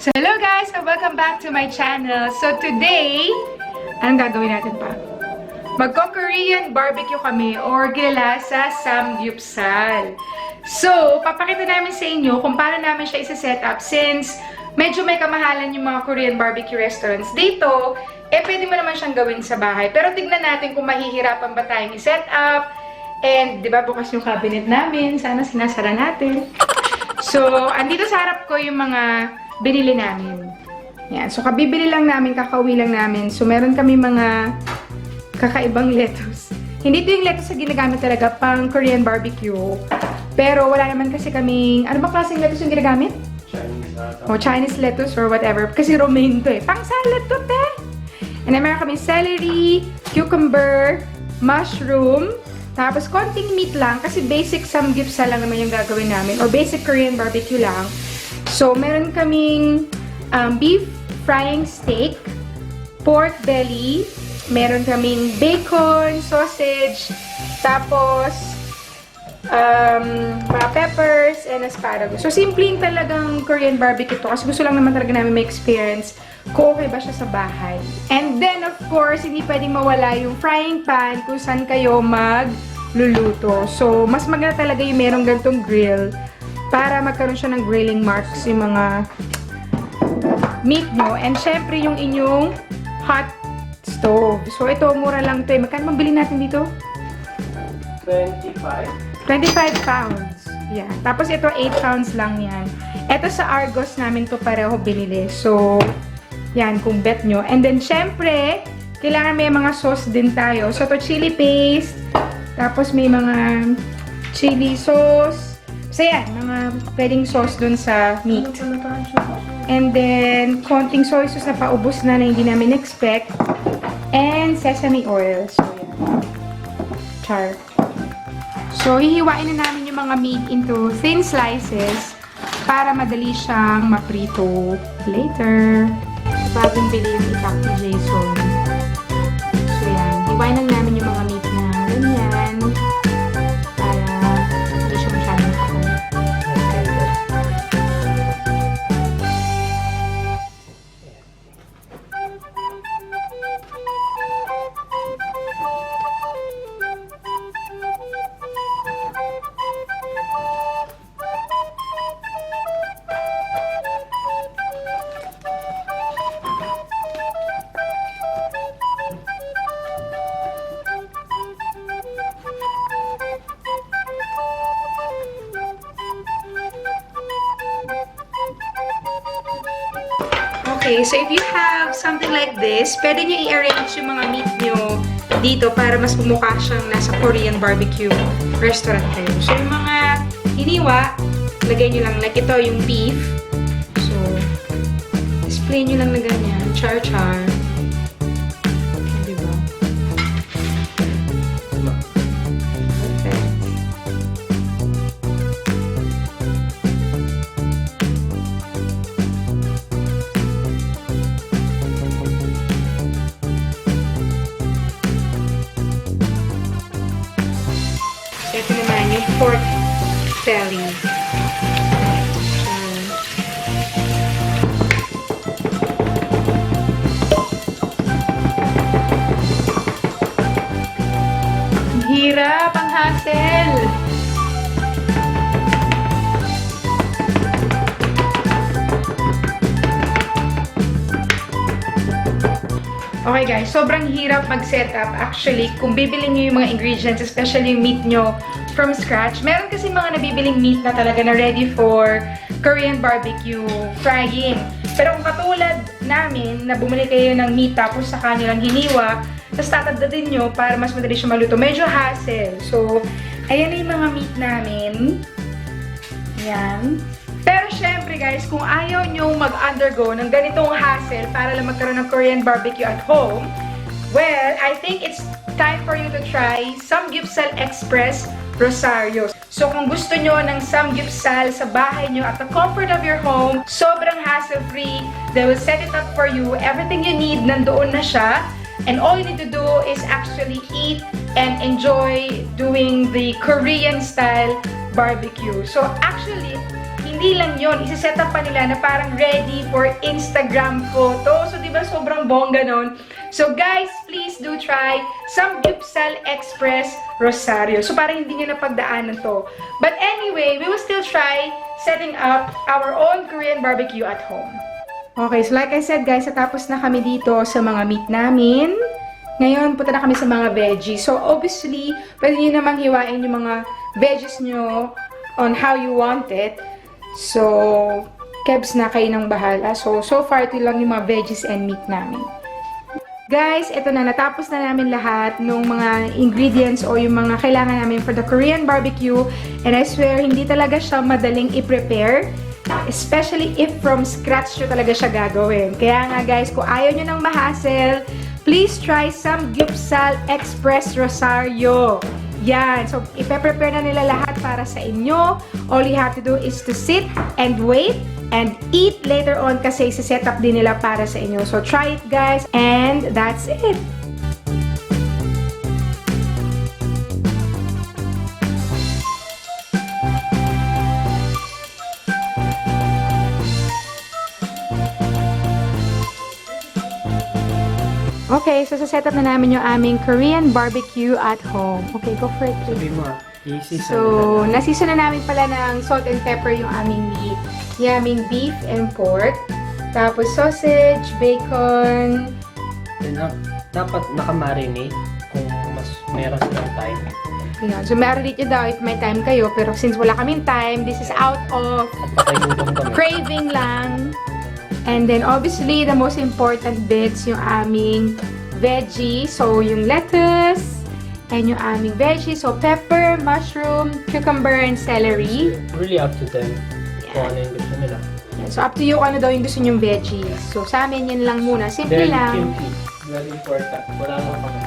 So hello guys! So welcome back to my channel. So today, anong gagawin natin pa? Magko-Korean barbecue kami or kilala sa Samgyupsal. So, papakita namin sa inyo kung paano namin siya isa-set up since medyo may kamahalan yung mga Korean barbecue restaurants dito. Pwede mo naman siyang gawin sa bahay. Pero tignan natin kung mahihirapan ba tayong i-set up. And, di ba, bukas yung cabinet namin. Sana sinasara natin. So, andito sa harap ko yung mga binili namin. Yan. So, kabibili lang namin, kakauwi lang namin. So, meron kami mga kakaibang lettuce. Hindi ito yung lettuce na ginagamit talaga pang Korean barbecue. Pero, wala naman kasi kaming, ano ba klaseng lettuce yung ginagamit? Chinese. O, Chinese lettuce or whatever. Kasi romaine to eh. Pang salad to, te! And then, meron kami celery, cucumber, mushroom, tapos konting meat lang. Kasi basic samgyupsal lang naman yung gagawin namin. Or basic Korean barbecue lang. So, meron kaming beef frying steak, pork belly, meron kaming bacon, sausage, tapos mga peppers, and asparagus. So, simpleng talagang Korean barbecue to kasi gusto lang naman talaga namin may experience kung okay ba siya sa bahay. And then, of course, hindi pwedeng mawala yung frying pan kung saan kayo magluluto. So, mas maganda talaga yung merong gantong grill para magkaroon siya ng grilling marks yung mga meat nyo. And syempre, yung inyong hot stove. So, ito, mura lang ito eh. Magkano mabili natin dito? 25. 25 pounds. Yan. Tapos ito, 8 pounds lang yan. Ito sa Argos namin to pareho binili. So, yan, kung bet nyo. And then, syempre, kailangan may mga sauce din tayo. So, ito, chili paste. Tapos, may mga chili sauce. So, yan, mga pwedeng sauce dun sa meat. And then, konting soy sauce na paubos na hindi namin expect. And sesame oil. So, yan. Char. So, hihiwain na namin yung mga meat into thin slices para madali siyang maprito later. Bagong bili yung itak ni Jason. So, yan. Hiwain lang namin yung mga meat na ganyan. Para hindi siya masyadong ako. Okay, so if you have something like this, pwede nyo i-arrange yung mga meat nyo dito para mas bumukha siyang nasa Korean barbecue restaurant kayo. So, yung mga hiniwa, lagay nyo lang. Like ito, yung beef. So, display nyo lang na ganyan. Char-char. Diba? Perfect. Ito naman yung pork belly. Ang hirap, ang hassle. Okay guys, sobrang hirap mag-setup. Actually, kung bibili nyo yung mga ingredients, especially yung meat nyo from scratch, meron kasi mga nabibiling meat na talaga na ready for Korean barbecue frying. Pero kung katulad namin, na bumili kayo ng meat tapos saka nyo lang hiniwa, tapos tatagdatin nyo para mas madali siya maluto, medyo hassle. So, ayan na yung mga meat namin. Ayan. Pero syempre guys, kung ayaw nyo mag-undergo ng ganitong hassle para lang magkaroon ng Korean barbecue at home, well, I think it's time for you to try SAMGYUPSAL Express Rosario. So kung gusto nyo ng samgyupsal sa bahay nyo at the comfort of your home, sobrang hassle-free, they will set it up for you. Everything you need, nandoon na siya. And all you need to do is actually eat and enjoy doing the Korean style barbecue. So actually, hindi lang yun, isa-set up pa nila na parang ready for Instagram photo. So, di ba, sobrang bongga nun. So, guys, please do try Samgyupsal Express Rosario. So, parang hindi nyo napagdaanan to. But anyway, we will still try setting up our own Korean barbecue at home. Okay, so like I said, guys, natapos na kami dito sa mga meat namin. Ngayon, punta na kami sa mga veggies. So, obviously, pwede nyo namang hiwain yung mga veggies nyo on how you want it. So, kebs na kayo ng bahala. So far, ito lang yung mga veggies and meat namin. Guys, ito na. Natapos na namin lahat ng mga ingredients o yung mga kailangan namin for the Korean barbecue. And I swear, hindi talaga siya madaling i-prepare. Especially if from scratch nyo talaga siya gagawin. Kaya nga guys, kung ayaw nyo ng ma-hassle, please try Samgyupsal Express Rosario. Yan. So, ipe-prepare na nila lahat para sa inyo. All you have to do is to sit and wait and eat later on kasi isa-set up din nila para sa inyo. So, try it guys. And that's it. Okay, so sa-setup na namin yung aming Korean barbecue at home. Okay, go for it, please. Sabi mo, easy. So, nasisa na namin pala ng salt and pepper yung aming meat. Yung aming beef and pork. Tapos sausage, bacon. Dapat nakamarinate kung mas meron silang time. Ayan. So, marinate nyo daw if may time kayo. Pero since wala kaming time, this is out of craving lang. And then, obviously, the most important bits, yung aming veggie. So, yung lettuce, and yung aming veggie. So, pepper, mushroom, cucumber, and celery. Really up to them kung ano yung gusto nila. Yeah. So, up to you ano daw yung gusto nyong veggies. So, sa amin, yan lang muna. Simple Then, lang. kimchi. Very important. Wala lang kami.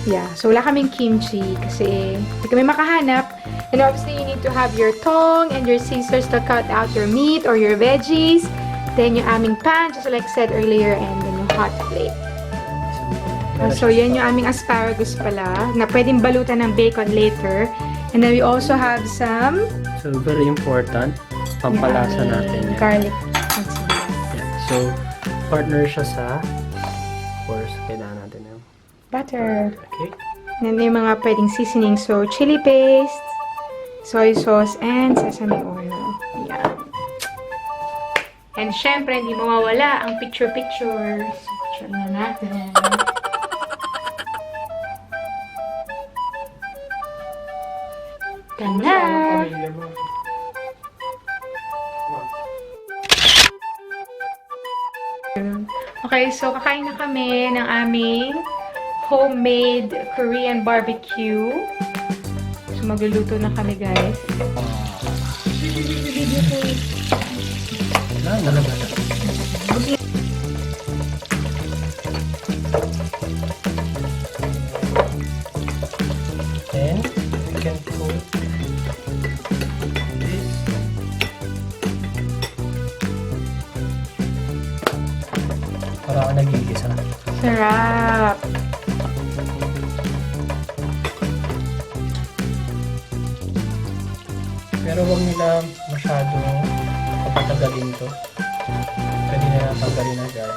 Yeah. So, wala kaming kimchi kasi hindi kami makahanap. And obviously, you need to have your tongue and your scissors to cut out your meat or your veggies. Then, yung aming pan, just like I said earlier, and then yung hot plate. So, yan yung aming asparagus pala, na pwedeng balutan ng bacon later. And then, we also have some... So, very important. Pampalasa natin yan. Garlic. Yeah. So, partner siya sa... Of course, kailangan natin yung... Butter. Okay. And then, yung mga pwedeng seasoning. So, chili paste, soy sauce, and sesame oil. Yan. And syempre, hindi mawawala ang picture-picture. So, picture na natin. Tanda! Okay, so kakain na kami ng aming homemade Korean barbecue. So, magluluto na kami, guys. Then, you can put this. Para ako nagigisa. Sarap! Pero huwag nila masyadong kapatagalin to. Pwede na natanggalin agad.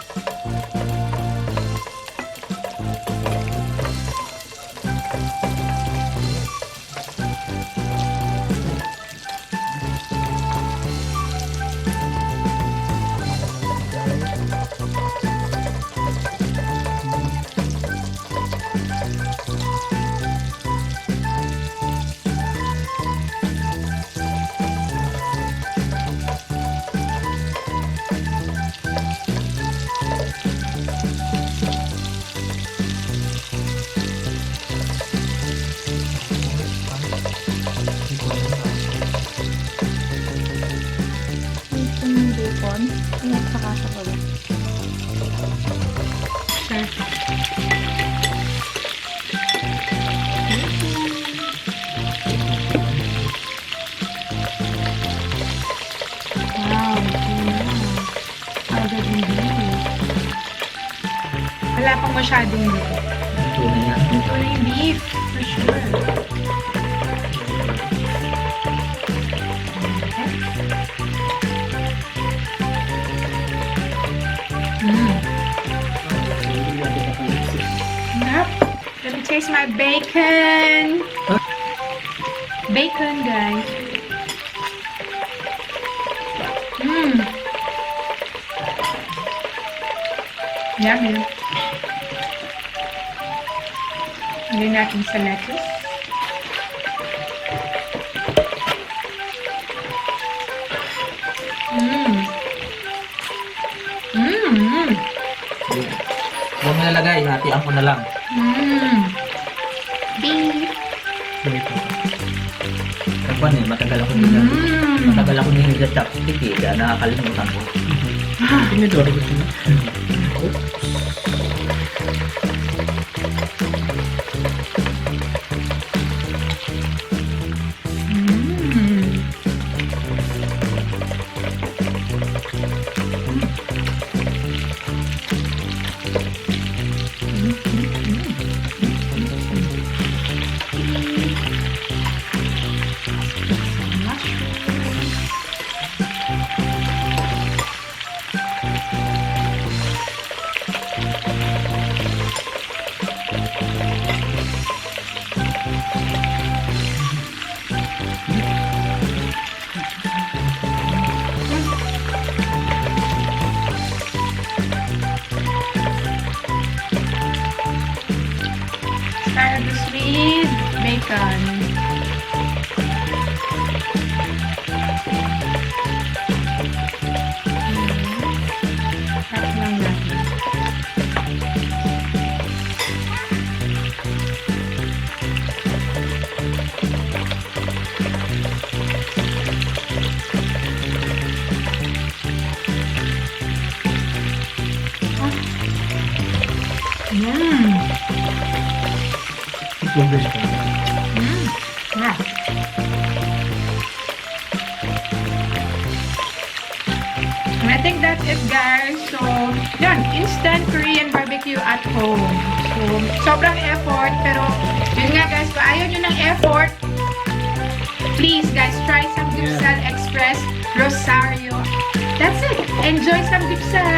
Wala pang masyadong beef. Ito na yan. Ito na yung beef, for sure. Yep. Let me taste my bacon. Bacon, guys. Yummy. Lagyan natin sa lettuce. Huwag mo nalagay, hatian ko na lang. Beef. Ganito. Kapag matagal ako nila. Matagal ako nila sa chopstick eh, kaya nakakalimutan ko. Tinidor, gusto mo? Start this with bacon. Sarap lang natin. Itlog din siya. Yeah. And I think that's it, guys. So, yan. Instant Korean barbecue at home. So, sobrang effort. Pero, yun nga, guys. Kung ayaw nyo ng effort, please, guys, try SAMGYUPSAL Express Rosario. That's it. Enjoy SAMGYUPSAL!